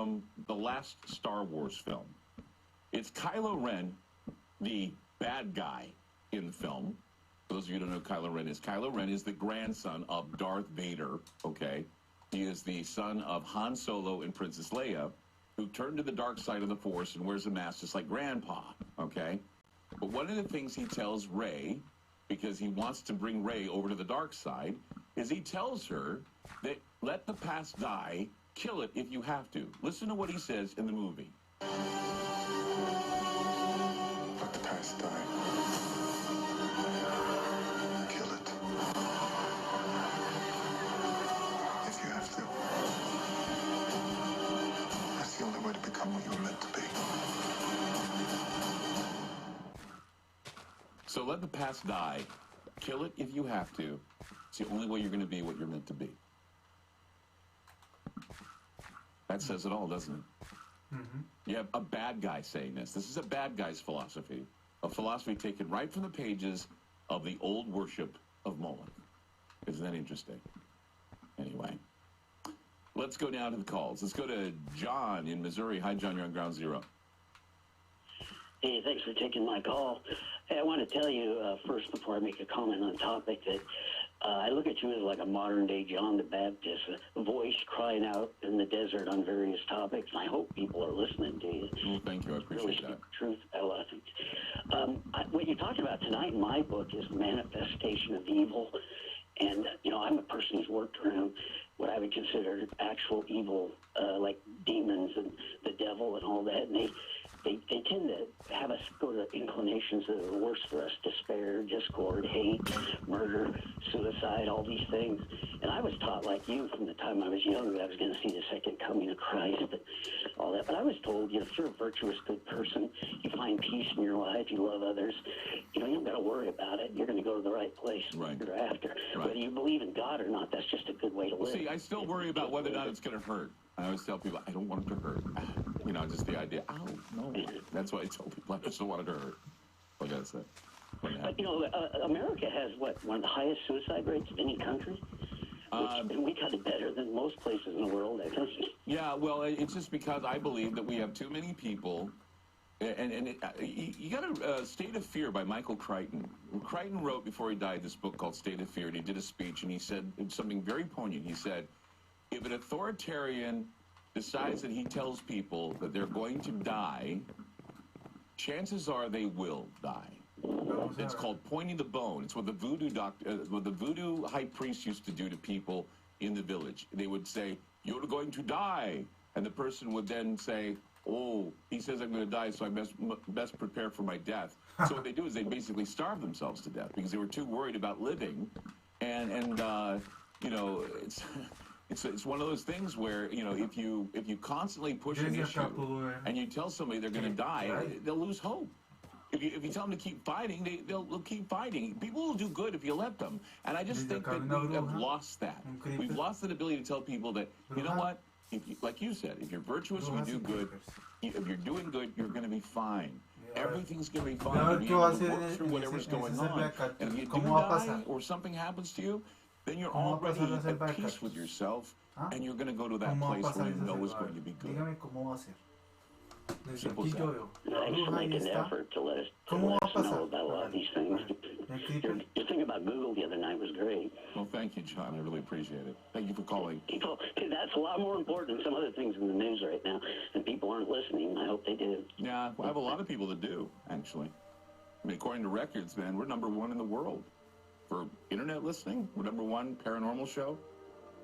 from the last Star Wars film. It's Kylo Ren, the bad guy in the film. For those of you who don't know who Kylo Ren is the grandson of Darth Vader, okay? He is the son of Han Solo and Princess Leia, who turned to the dark side of the Force and wears a mask just like Grandpa, okay? But one of the things he tells Rey, because he wants to bring Rey over to the dark side, is he tells her that let the past die, kill it if you have to. Listen to what he says in the movie. Let the past die. Kill it. If you have to. That's the only way to become what you were meant to be. So let the past die. Kill it if you have to. It's the only way you're going to be what you're meant to be. That says it all, doesn't it? Mm-hmm. You have a bad guy saying this. This is a bad guy's philosophy. A philosophy taken right from the pages of the old worship of Moloch. Isn't that interesting? Anyway, let's go down to the calls. Let's go to John in Missouri. Hi, John. You're on Ground Zero. Hey, thanks for taking my call. Hey, I want to tell you first, before I make a comment on the topic, that I look at you as like a modern-day John the Baptist, a voice crying out in the desert on various topics, and I hope people are listening to you. Well, thank you. I appreciate that. Truth, a lot of things. What you're talking about tonight in my book is manifestation of evil. And, you know, I'm a person who's worked around what I would consider actual evil, like demons and the devil and all that. And they tend to have us go to inclinations that are worse for us: despair, discord, hate, murder, suicide, all these things. And I was taught, like you, from the time I was young, that I was going to see the second coming of Christ and all that. But I was told, you know, if you're a virtuous, good person, you find peace in your life, you love others, you know, you don't got to worry about it. You're going to go to the right place you're after. Right. Whether you believe in God or not, that's just a good way to live. See, I still worry about whether or not it's going to hurt. I always tell people, I don't want it to hurt. You know, just the idea, ow, no. That's why I tell people, I just don't want it to hurt. Like I said. But, you know, America has, what, one of the highest suicide rates of any country? And we got it better than most places in the world, I think. Yeah, well, it's just because I believe that we have too many people. And you got a State of Fear by Michael Crichton. Crichton wrote, before he died, this book called State of Fear, and he did a speech, and he said something very poignant. He said, if an authoritarian decides that he tells people that they're going to die, chances are they will die. It's called pointing the bone. It's what the voodoo high priest used to do to people in the village. They would say, you're going to die. And the person would then say, oh, he says I'm going to die, so I best prepare for my death. So what they do is they basically starve themselves to death because they were too worried about living. And you know, it's one of those things where, you know, if you constantly push an issue and you tell somebody they're going to die, they'll lose hope. If you tell them to keep fighting, they'll keep fighting. People will do good if you let them. And I just think that we have lost that. We've lost the ability to tell people that, you know what, if you, like you said, if you're virtuous and you do good, if you're doing good, you're going to be fine. Everything's going to be fine. You'll be able to work through whatever's going on. And if you do die or something happens to you, then you're already at peace with yourself, and you're going to go to that place where you know is going to be good. Simple as that. Thanks for making the effort to let us know about a lot of these things. Your thing about Google the other night was great. Well, thank you, John. I really appreciate it. Thank you for calling. People, that's a lot more important than some other things in the news right now, and people aren't listening. I hope they do. Yeah, well, I have a lot of people that do, actually. I mean, according to records, man, we're #1 in the world. For internet listening, we're #1 paranormal show.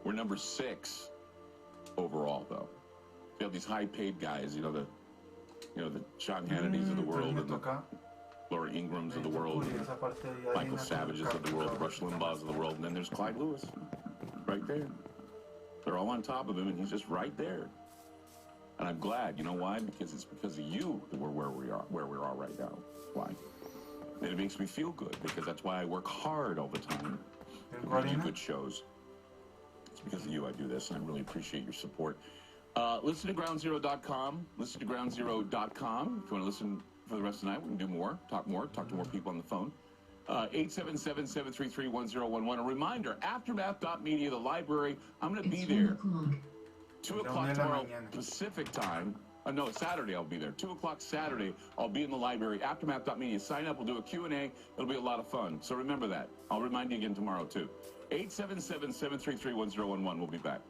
We're #6 overall, though. You have these high-paid guys, you know, the Sean Hannitys of the world, and the Laura Ingrams of the world, and Michael Savages of the world, the Rush Limbaughs of the world, and then there's Clyde Lewis, right there. They're all on top of him, and he's just right there. And I'm glad. You know why? Because it's because of you that we're where we are right now. Why? And it makes me feel good, because that's why I work hard all the time to do good shows. It's because of you I do this, and I really appreciate your support. Listen to GroundZero.com. Listen to GroundZero.com. If you want to listen for the rest of the night, we can do more, talk to more people on the phone. 877-733-1011. A reminder, Aftermath.media, the library. I'm going to be there. 2 o'clock tomorrow Pacific time. No, Saturday I'll be there. 2 o'clock Saturday, I'll be in the library. Aftermath.media. Sign up. We'll do a Q&A. It'll be a lot of fun. So remember that. I'll remind you again tomorrow, too. 877-733-1011. We'll be back.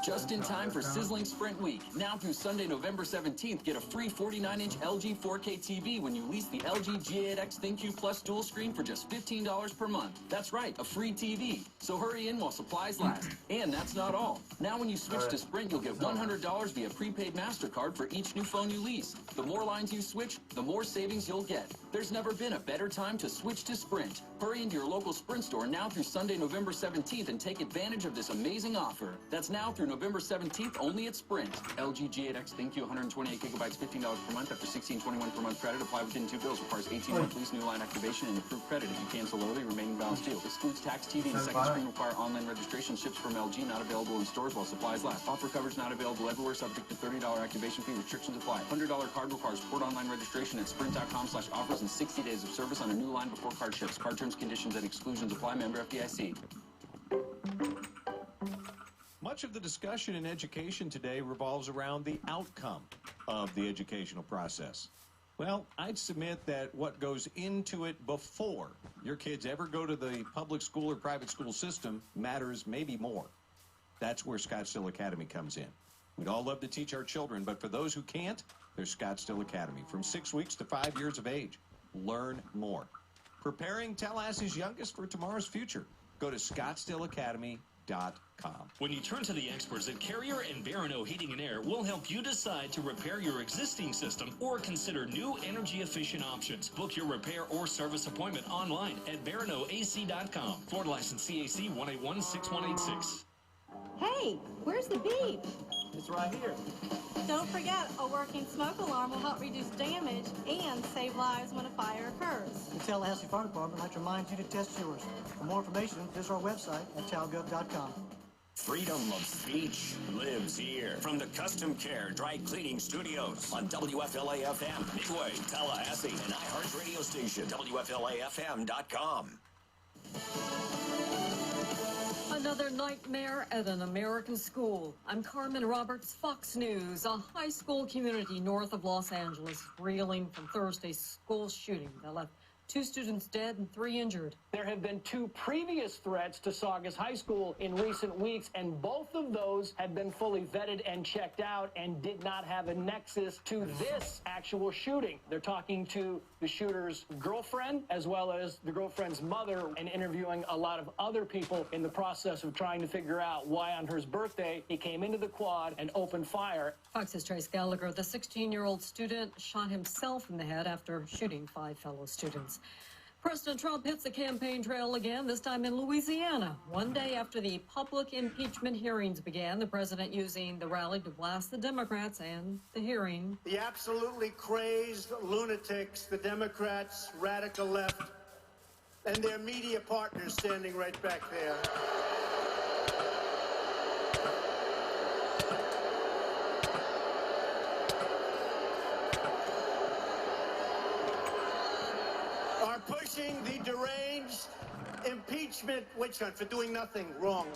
Just in time for sizzling Sprint Week. Now through Sunday, November 17th, get a free 49-inch LG 4K TV when you lease the LG G8X ThinQ Plus dual screen for just $15 per month. That's right, a free TV. So hurry in while supplies last. And that's not all. Now when you switch to Sprint, you'll get $100 via prepaid MasterCard for each new phone you lease. The more lines you switch, the more savings you'll get. There's never been a better time to switch to Sprint. Hurry into your local Sprint store now through Sunday, November 17th and take advantage of this amazing offer. That's now through November 17th only at Sprint. LG G8X ThinQ 128 gigabytes, $15 per month after $16.21 per month credit. Apply within 2 bills. Requires 18-month lease, new line activation, and approved credit. If you cancel early, remaining balance due. Excludes tax, TV, and second screen. Require online registration. Ships from LG. Not available in stores while supplies last. Offer coverage not available everywhere. Subject to $30 activation fee. Restrictions apply. $100 card requires port online registration at sprint.com/offers and 60 days of service on a new line before card ships. Card terms, conditions, and exclusions apply. Member FDIC. Much of the discussion in education today revolves around the outcome of the educational process. Well, I'd submit that what goes into it before your kids ever go to the public school or private school system matters maybe more. That's where Scottsdale Academy comes in. We'd all love to teach our children, but for those who can't, there's Scottsdale Academy. From 6 weeks to 5 years of age. Learn more. Preparing Tallahassee's youngest for tomorrow's future. Go to ScottsdaleAcademy.com. When you turn to the experts at Carrier and Barano Heating and Air, we'll help you decide to repair your existing system or consider new energy-efficient options. Book your repair or service appointment online at BaranoAC.com. Florida license CAC 1816186. Hey, where's the beep? It's right here. Don't forget, a working smoke alarm will help reduce damage and save lives when a fire occurs. The Tallahassee Fire Department like to remind you to test yours. For more information, visit our website at talgov.com. Freedom of speech lives here from the Custom Care Dry Cleaning Studios on WFLA-FM, Midway, Tallahassee, and iHeart radio station, WFLAFM.com. Another nightmare at an American school. I'm Carmen Roberts, Fox News. A high school community north of Los Angeles reeling from Thursday's school shooting that left 2 students dead and 3 injured. There have been 2 previous threats to Saugus High School in recent weeks, and both of those had been fully vetted and checked out and did not have a nexus to this actual shooting. They're talking to the shooter's girlfriend as well as the girlfriend's mother and interviewing a lot of other people in the process of trying to figure out why on her birthday he came into the quad and opened fire. Fox's Trace Gallagher, the 16-year-old student, shot himself in the head after shooting 5 fellow students. President Trump hits the campaign trail again, this time in Louisiana. One day after the public impeachment hearings began, the president using the rally to blast the Democrats and the hearing. The absolutely crazed lunatics, the Democrats, radical left, and their media partners standing right back there. Pushing the deranged impeachment witch hunt for doing nothing wrong.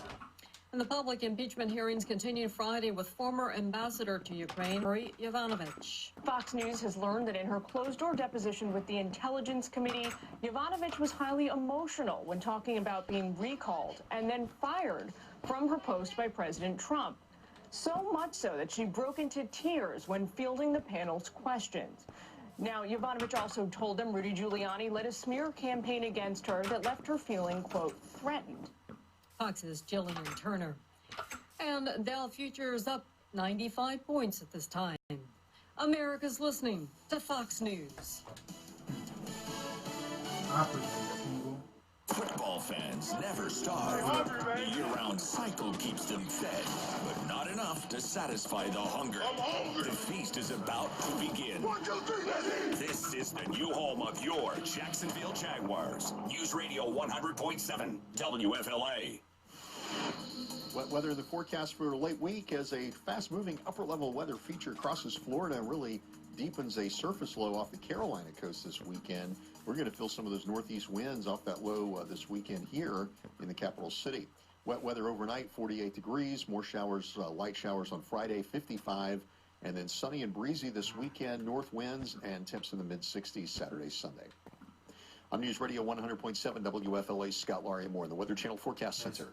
And the public impeachment hearings continued Friday with former ambassador to Ukraine, Marie Yovanovitch. Fox News has learned that in her closed-door deposition with the Intelligence Committee, Yovanovitch was highly emotional when talking about being recalled and then fired from her post by President Trump. So much so that she broke into tears when fielding the panel's questions. Now, Yovanovitch also told them Rudy Giuliani led a smear campaign against her that left her feeling, quote, threatened. Fox's Jillian Turner. And Dow futures up 95 points at this time. America's listening to Fox News. Football fans never starve. The year-round cycle keeps them fed, but not enough to satisfy the hunger. The feast is about to begin. 1, 2, 3, this is the new home of your Jacksonville Jaguars. News Radio 100.7 WFLA. Wet weather in the forecast for a late week as a fast-moving upper-level weather feature crosses Florida and really deepens a surface low off the Carolina coast this weekend. We're going to feel some of those northeast winds off that low this weekend here in the capital city. Wet weather overnight, 48 degrees. More showers, light showers on Friday, 55. And then sunny and breezy this weekend, north winds and temps in the mid-60s Saturday, Sunday. On News Radio 100.7 WFLA, Scott Laurie, more in the Weather Channel Forecast Center.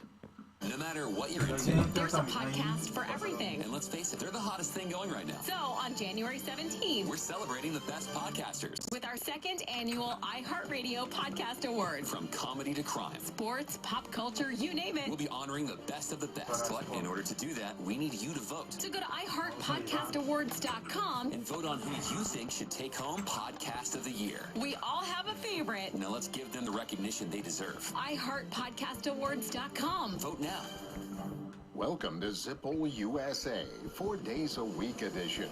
No matter what you're into, there's a podcast for everything. and let's face it, they're the hottest thing going right now. So on January 17th, We're celebrating the best podcasters. with our second annual iHeartRadio Podcast Awards. From comedy to crime, Sports, pop culture, you name it. we'll be honoring the best of the best. But in order to do that, we need you to vote. So go to iHeartPodcastAwards.com. And vote on who you think should take home Podcast of the Year. We all have a favorite. Now let's give them the recognition they deserve. iHeartPodcastAwards.com. Vote now. Welcome to Zippo USA, 4 days a week edition.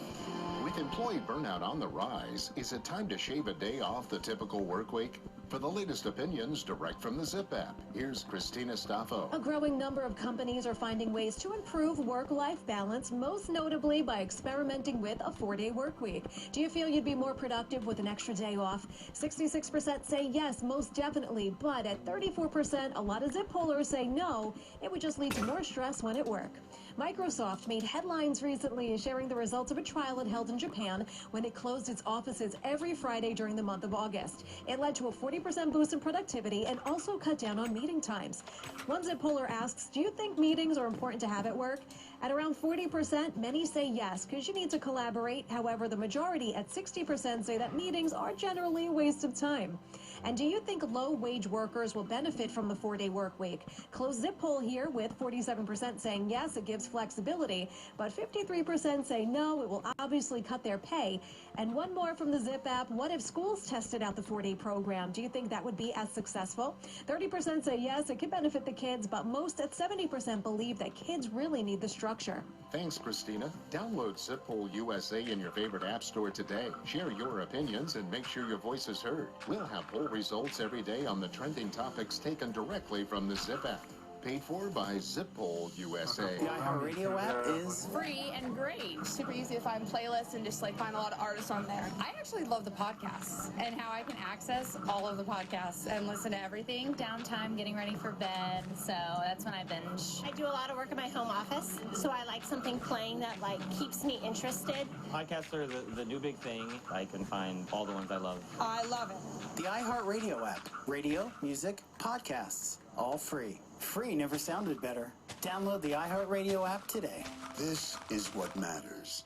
With employee burnout on the rise, is it time to shave a day off the typical work week? For the latest opinions direct from the Zip app, here's Christina Staffo. A growing number of companies are finding ways to improve work-life balance, most notably by experimenting with a 4-day work week. Do you feel you'd be more productive with an extra day off? 66% say yes, most definitely, but at 34%, a lot of Zip pollers say no, it would just lead to more stress when at work. Microsoft made headlines recently sharing the results of a trial it held in Japan when it closed its offices every Friday during the month of August. It led to a 40% boost in productivity and also cut down on meeting times. One Zip poller asks, do you think meetings are important to have at work? At around 40%, many say yes, because you need to collaborate. However, the majority at 60% say that meetings are generally a waste of time. And do you think low-wage workers will benefit from the 4-day work week? Close Zip poll here with 47% saying yes, it gives flexibility, but 53% say no, it will obviously cut their pay. And one more from the Zip app, what if schools tested out the 4-day program? Do you think that would be as successful? 30% say yes, it could benefit the kids, but most at 70% believe that kids really need the structure. Thanks, Christina. Download Zippo USA in your favorite app store today. Share your opinions and make sure your voice is heard. We'll have poll results every day on the trending topics taken directly from the Zip app. Paid for by Zippoll USA. The iHeartRadio app is free and great. Super easy to find playlists and just find a lot of artists on there. I actually love the podcasts and how I can access all of the podcasts and listen to everything. Downtime, getting ready for bed, so that's when I binge. I do a lot of work in my home office, so I like something playing that keeps me interested. Podcasts are the new big thing. I can find all the ones I love. I love it. the iHeartRadio app. Radio, music, podcasts, all free. Free never sounded better. Download the iHeartRadio app today. This is what matters.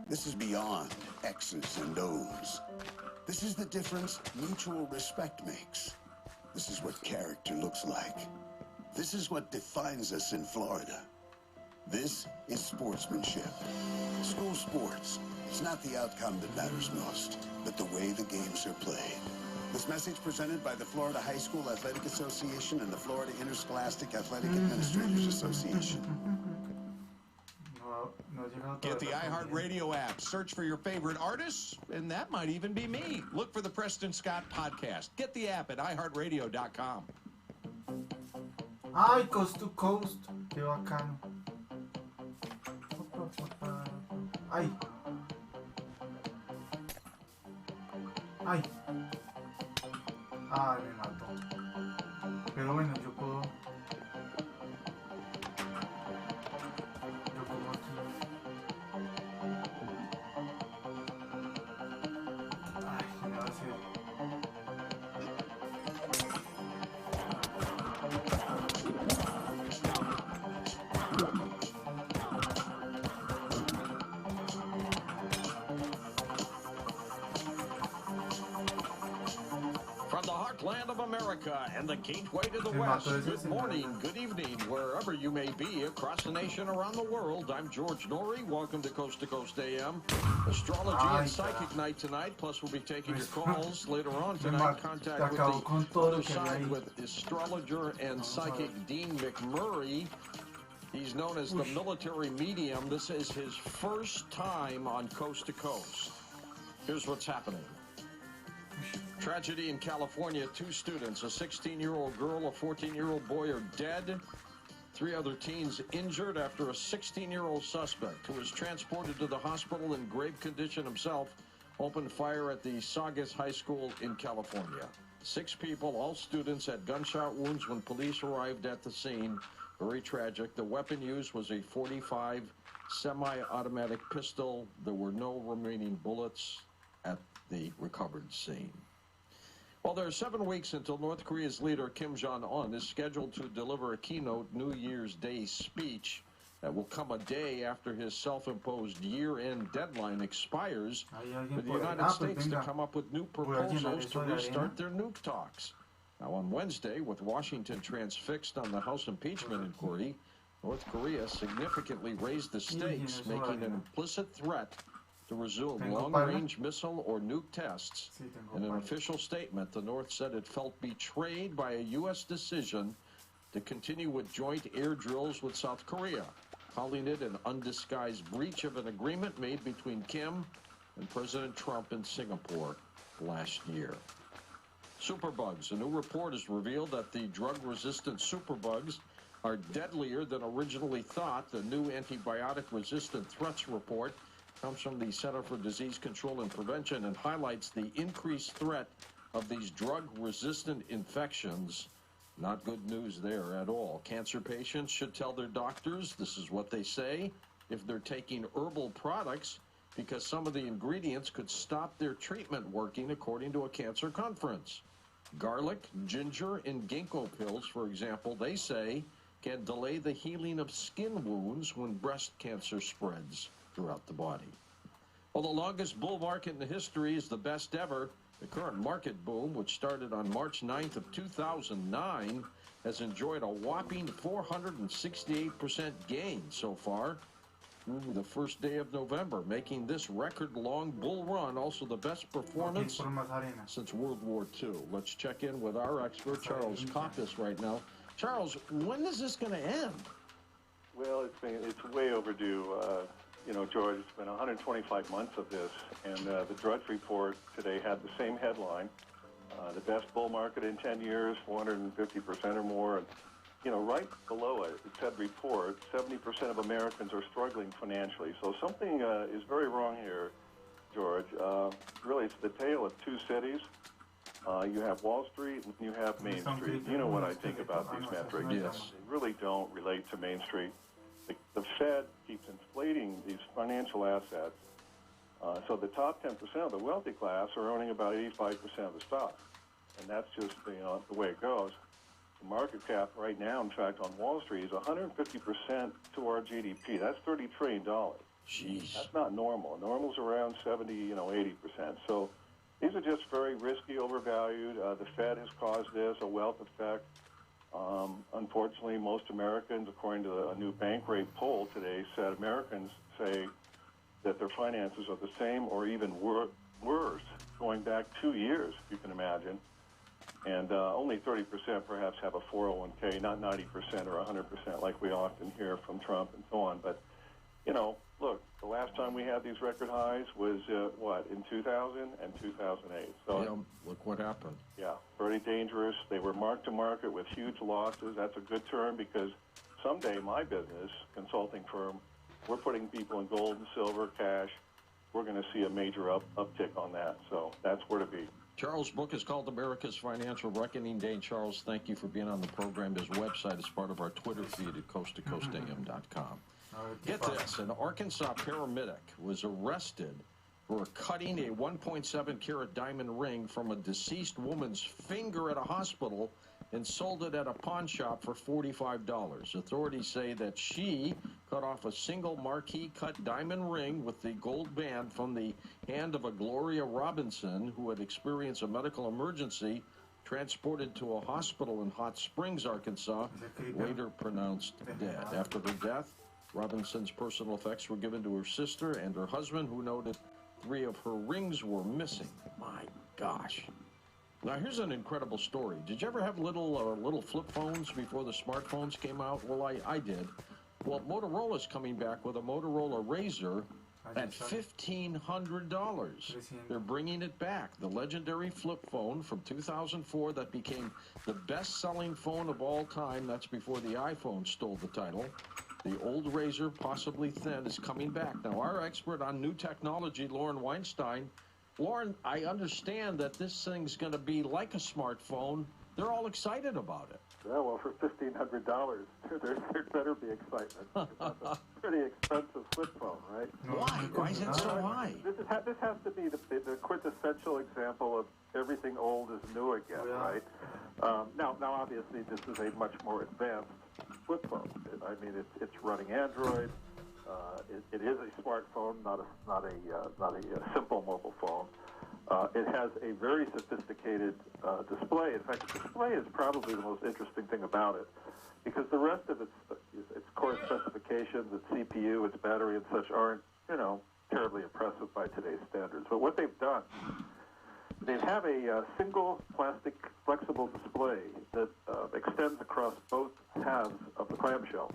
This is beyond X's and O's. This is the difference mutual respect makes. This is what character looks like. This is what defines us in Florida. This is sportsmanship. School sports. It's not the outcome that matters most, but the way the games are played. This message presented by the Florida High School Athletic Association and the Florida Interscholastic Athletic Administrators Association. Get the iHeartRadio app. Search for your favorite artists, and that might even be me. Look for the Preston Scott Podcast. Get the app at iHeartRadio.com. Ay, Coast to Coast. Qué bacano. Ay. Ay. Ay, me mató. Pero bueno, yo puedo... From the heartland of America and the gateway to the West, good morning, good evening, wherever you may be across the nation, around the world. I'm George Norrie. Welcome to Coast AM. Astrology and Psychic Night tonight, plus we'll be taking your calls later on tonight. Contact with the other side with astrologer and psychic Dean McMurray. He's known as the military medium. This is his first time on Coast to Coast. Here's what's happening. Tragedy in California. 2 students, a 16-year-old girl, a 14-year-old boy are dead. 3 other teens injured after a 16-year-old suspect who was transported to the hospital in grave condition himself opened fire at the Saugus High School in California. 6 people, all students, had gunshot wounds when police arrived at the scene. Very tragic. The weapon used was a .45 semi-automatic pistol. There were no remaining bullets at the recovered scene. Well, there are 7 weeks until North Korea's leader, Kim Jong-un, is scheduled to deliver a keynote New Year's Day speech that will come a day after his self-imposed year-end deadline expires for the United States to come up with new proposals to restart their nuke talks. Now, on Wednesday, with Washington transfixed on the House impeachment inquiry, North Korea significantly raised the stakes, making an implicit threat to resume long-range missile or nuke tests. In an official statement, the North said it felt betrayed by a U.S. decision to continue with joint air drills with South Korea, calling it an undisguised breach of an agreement made between Kim and President Trump in Singapore last year. Superbugs. A new report has revealed that the drug-resistant superbugs are deadlier than originally thought. The new antibiotic-resistant threats report comes from the Center for Disease Control and Prevention and highlights the increased threat of these drug-resistant infections. Not good news there at all. Cancer patients should tell their doctors, this is what they say, if they're taking herbal products, because some of the ingredients could stop their treatment working, according to a cancer conference. Garlic, ginger, and ginkgo pills, for example, they say, can delay the healing of skin wounds when breast cancer spreads throughout the body. Well, the longest bull market in history is the best ever. The current market boom, which started on March 9th of 2009, has enjoyed a whopping 468% gain so far through the first day of November, making this record-long bull run also the best performance since World War II. Let's check in with our expert, Charles Koppis, right now. Charles, when is this going to end? Well, it's way overdue. You know, George, it's been 125 months of this, and the Drudge Report today had the same headline, the best bull market in 10 years, 450% or more. And, you know, right below it, it said report, 70% of Americans are struggling financially. So something is very wrong here, George. Really, it's the tale of two cities. You have Wall Street and you have Main Street. You know what I think about these metrics. Yes. They really don't relate to Main Street. The Fed keeps inflating these financial assets. So the top 10% of the wealthy class are owning about 85% of the stock. And that's just, you know, the way it goes. The market cap right now, in fact, on Wall Street is 150% to our GDP. That's $30 trillion. Jeez. That's not normal. Normal's around 70, 80%. So these are just very risky, overvalued. The Fed has caused this, a wealth effect. Unfortunately, most Americans, according to a new Bankrate poll today, said Americans say that their finances are the same or even worse, going back 2 years, if you can imagine. And only 30% perhaps have a 401k, not 90% or 100% like we often hear from Trump and so on. But, you know, look, the last time we had these record highs was, in 2000 and 2008. So, yeah, look what happened. Yeah, very dangerous. They were mark-to-market with huge losses. That's a good term because someday my business, consulting firm, we're putting people in gold and silver, cash. We're going to see a major uptick on that. So that's where to be. Charles' book is called America's Financial Reckoning Day. Charles, thank you for being on the program. His website is part of our Twitter feed at coasttocoastam.com. Get this, an Arkansas paramedic was arrested for cutting a 1.7 carat diamond ring from a deceased woman's finger at a hospital and sold it at a pawn shop for $45. Authorities say that she cut off a single marquee cut diamond ring with the gold band from the hand of a Gloria Robinson who had experienced a medical emergency, transported to a hospital in Hot Springs, Arkansas, later pronounced dead. After her death, Robinson's personal effects were given to her sister and her husband, who noted 3 of her rings were missing. My gosh. Now, here's an incredible story. Did you ever have little flip phones before the smartphones came out? Well, I did. Well, Motorola's coming back with a Motorola Razr at $1,500. They're bringing it back. The legendary flip phone from 2004 that became the best-selling phone of all time. That's before the iPhone stole the title. The old Razr, possibly thin, is coming back. Now, our expert on new technology, Lauren Weinstein, Lauren, I understand that this thing's going to be like a smartphone. They're all excited about it. Yeah, well, for $1,500, there better be excitement. That's a pretty expensive flip phone, right? Why? Why is it so high? This has to be the quintessential example of everything old is new again, right? Now, obviously, this is a much more advanced flip phone. I mean, it's running Android. It is a smartphone, not a simple mobile phone. It has a very sophisticated display. In fact, the display is probably the most interesting thing about it, because the rest of its core specifications, its CPU, its battery, and such aren't, terribly impressive by today's standards. But what they've done, they have a single plastic flexible display that extends across both halves of the clamshell.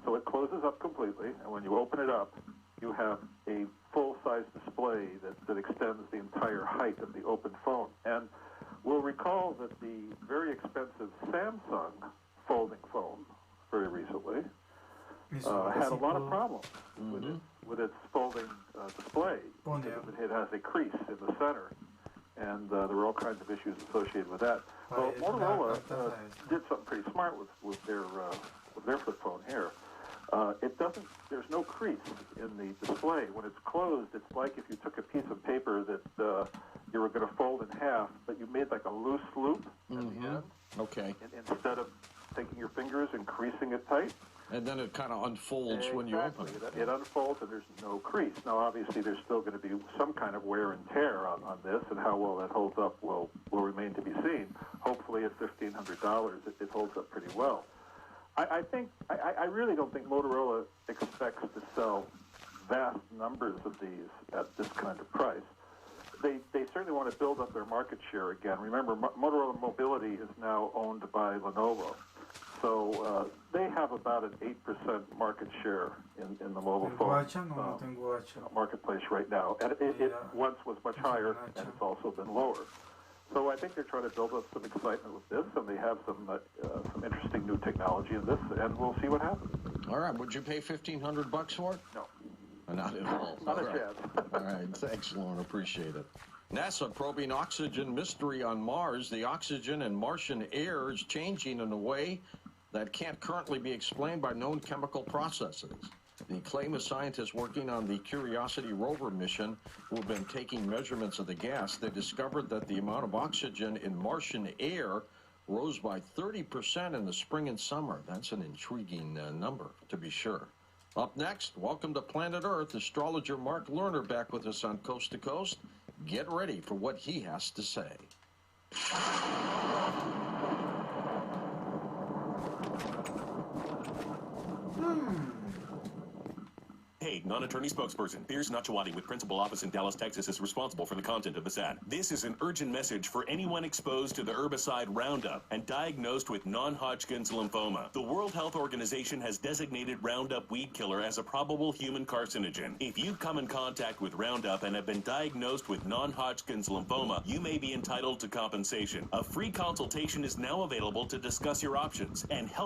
So it closes up completely, and when you open it up, you have a full-size display that extends the entire height of the open phone. And we'll recall that the very expensive Samsung folding phone, very recently, had a lot of problems with its folding display. It has a crease in the center, and there were all kinds of issues associated with that. Well, Motorola did something pretty smart with their flip phone here. There's no crease in the display. When it's closed, it's like if you took a piece of paper that you were going to fold in half, but you made like a loose loop at the end. Okay. Instead of taking your fingers and creasing it tight. And then it kind of unfolds when you open it. It unfolds and there's no crease. Now, obviously, there's still going to be some kind of wear and tear on this, and how well that holds up will remain to be seen. Hopefully, at $1,500, it holds up pretty well. I really don't think Motorola expects to sell vast numbers of these at this kind of price. They certainly want to build up their market share again. Remember, Motorola Mobility is now owned by Lenovo. So they have about an 8% market share in the mobile phone marketplace right now. And it once was much higher, and it's also been lower. So I think they're trying to build up some excitement with this, and they have some interesting new technology in this, and we'll see what happens. All right. Would you pay $1,500 for it? No. Not at all. Not a chance. All right. Thanks, Lauren. Appreciate it. NASA probing oxygen mystery on Mars. The oxygen in Martian air is changing in a way that can't currently be explained by known chemical processes. The claim of scientists working on the Curiosity rover mission who have been taking measurements of the gas, they discovered that the amount of oxygen in Martian air rose by 30% in the spring and summer. That's an intriguing number, to be sure. Up next, welcome to Planet Earth, astrologer Mark Lerner back with us on Coast to Coast. Get ready for what he has to say. Hey, non-attorney spokesperson. Piers Nachawati with Principal Office in Dallas, Texas is responsible for the content of this ad. This is an urgent message for anyone exposed to the herbicide Roundup and diagnosed with non-Hodgkin's lymphoma. The World Health Organization has designated Roundup weed killer as a probable human carcinogen. If you've come in contact with Roundup and have been diagnosed with non-Hodgkin's lymphoma, you may be entitled to compensation. A free consultation is now available to discuss your options and help